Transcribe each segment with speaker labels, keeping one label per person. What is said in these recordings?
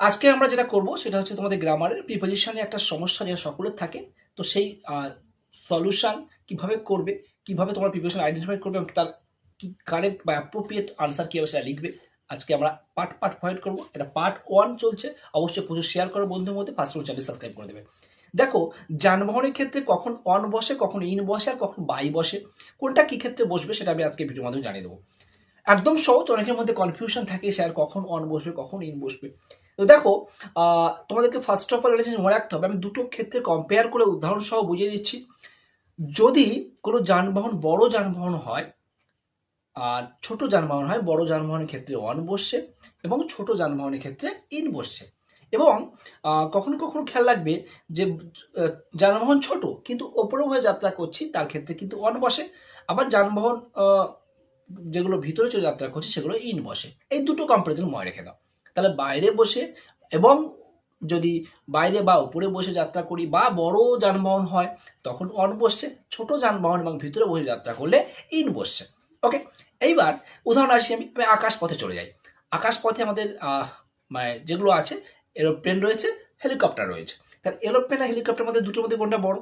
Speaker 1: আজকে আমরা যেটা করব সেটা হচ্ছে তোমাদের গ্রামারের প্রিপোজিশনে একটা সমস্যা যেটা সকলের থাকে। তো সেই সলিউশন কিভাবে করবে, কিভাবে তোমার প্রিপোজিশন আইডেন্টিফাই করবে এবং তার কি কারেক্ট বা অ্যাপ্রোপ্রিয়েট আনসার কীভাবে সেটা লিখবে, আজকে আমরা পার্ট পার্ট প্রোভাইড করবো। এটা পার্ট 1 চলছে। অবশ্যই প্রচুর শেয়ার করো বন্ধুর মধ্যে, ফার্স্ট চ্যানেল সাবস্ক্রাইব করে দেবে। দেখো, যানবাহনের ক্ষেত্রে কখন অন বসে, কখন ইন বসে আর কখন বাই বসে, কোনটা কি ক্ষেত্রে বসবে সেটা আমি আজকে ভিডিওর মাধ্যমে জানিয়ে দেবো। একদম সহজ, অনেকের মধ্যে কনফিউশন থাকে স্যার কখন অন বসবে কখন ইন বসবে। তো দেখো, তোমাদেরকে ফার্স্ট অফ অল একটা জিনিস মনে রাখতে হবে, আমি দুটো ক্ষেত্রে কম্পেয়ার করে উদাহরণ সহ বুঝিয়ে দিচ্ছি। যদি কোনো যানবাহন বড় যানবাহন হয় আর ছোট যানবাহন হয়, বড় যানবাহনের ক্ষেত্রে অন বসছে এবং ছোট যানবাহনের ক্ষেত্রে ইন বসছে। এবং কখনো কখনো খেয়াল রাখবে যে যানবাহন ছোট কিন্তু ওপরে হয়ে যাত্রা করছি তার ক্ষেত্রে কিন্তু অন বসে, আবার যানবাহন যেগুলো ভিতরে চলে যাত্রা করছে সেগুলো ইন বসে। এই দুটো কম্পারিজন মনে রেখে দাও। তাহলে বাইরে বসে এবং যদি বাইরে বা উপরে বসে যাত্রা করি বা বড় যানবাহন হয় তখন অন বসছে, ছোট যানবাহন এবং ভিতরে বসে যাত্রা করলে ইন বসছে। ওকে, এইবার উদাহরণ আসি, আমি আকাশ পথে চলে যাই। আকাশ পথে আমাদের মানে যেগুলো আছে, এরোপ্লেন রয়েছে, হেলিকপ্টার রয়েছে। তাহলে এরোপ্লেন আর হেলিকপ্টার মধ্যে দুটোর মধ্যে কোনটা বড়?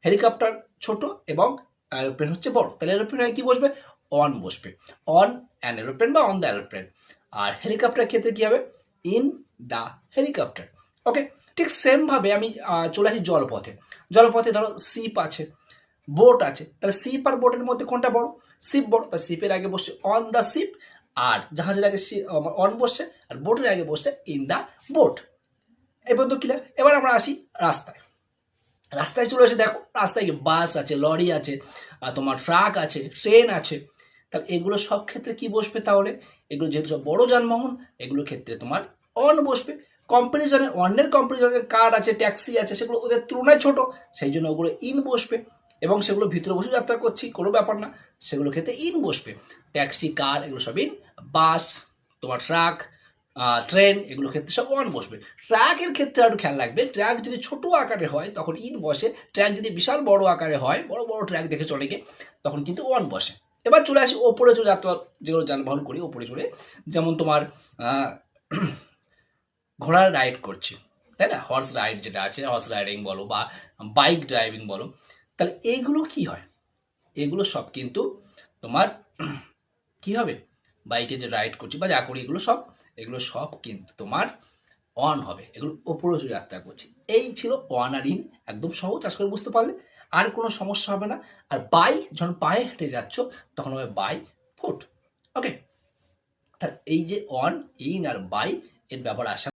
Speaker 1: হেলিকপ্টার ছোট এবং এরোপ্লেন হচ্ছে বড়, তাহলে এরোপ্লেন কি বসবে? অন বসবে। অন অ্যান এরোপ্লেন বা অন দ্য এরোপ্লেন। আর হেলিকপ্টার ক্ষেত্রে কি হবে? In the helicopter. ওকে, ঠিক সেম ভাবে আমি চলে আসি জলপথে। জলপথে ধরো শিপ আছে, বোট আছে, তাহলে শিপ আর বোটের মধ্যে কোনটা বড়? শিপ বড়, তাহলে শিপের আগে বসছে অন দ্য শিপ, আর জাহাজের আগে অন বসছে, আর বোটের আগে বসছে ইন দ্য বোট। এই পর্যন্ত ক্লিয়ার। এবার আমরা আসি রাস্তায়। রাস্তায় চলে এসে দেখো, রাস্তায় বাস আছে, লরি আছে, তোমার ট্রাক আছে, ট্রেন আছে। তাহলে এগুলো সব ক্ষেত্রে কি বসবে? তাহলে এগুলো যেহেতু সব বড় যানবাহন, এগুলোর ক্ষেত্রে তোমার অন বসবে। কম্পারিজনে, অন্যের কম্পারিজনে কার আছে, ট্যাক্সি আছে, সেগুলো ওদের তুলনায় ছোট, সেই জন্য ওগুলো ইন বসবে। এবং সেগুলো ভিতরে বসে যাত্রা করছি, কোনো ব্যাপার না, সেগুলোর ক্ষেত্রে ইন বসবে। ট্যাক্সি, কার, এগুলো সব ইন। বাস, তোমার ট্রাক, ট্রেন, এগুলো ক্ষেত্রে সব অন বসবে। ট্র্যাকের ক্ষেত্রে আরও খেয়াল রাখবে, ট্র্যাক যদি ছোট আকারে হয় তখন ইন বসে, ট্র্যাক যদি বিশাল বড় আকারে হয়, বড় বড় ট্র্যাক দেখে চলে গিয়ে, তখন কিন্তু অন বসে। এবার চলে আসি ওপরে চলে যাত্রা, যেগুলো যানবাহন করি ওপরে চলে, যেমন তোমার ঘোড়ার রাইড করছি, তাই না? হর্স রাইড যেটা আছে, হর্স রাইডিং বলো বা বাইক ড্রাইভিং বলো, তাহলে এইগুলো কি হয়? এগুলো সব কিন্তু তোমার কি হবে? বাইকে যে রাইড করছি বা যা করি, এগুলো সব কিন্তু তোমার অন হবে, এগুলো ওপরে যাত্রা করছি। এই ছিল অন আর ইন, একদম সহজ, আশা করে বুঝতে পারলে। আর কোনো সমস্যা হবে না। আর বাই, যখন পায়ে হেঁটে যাচ্ছ তখন হবে বাই ফুট। ওকে, তাহলে এই যে অন, ইন আর বাই, এর ব্যাপার আসা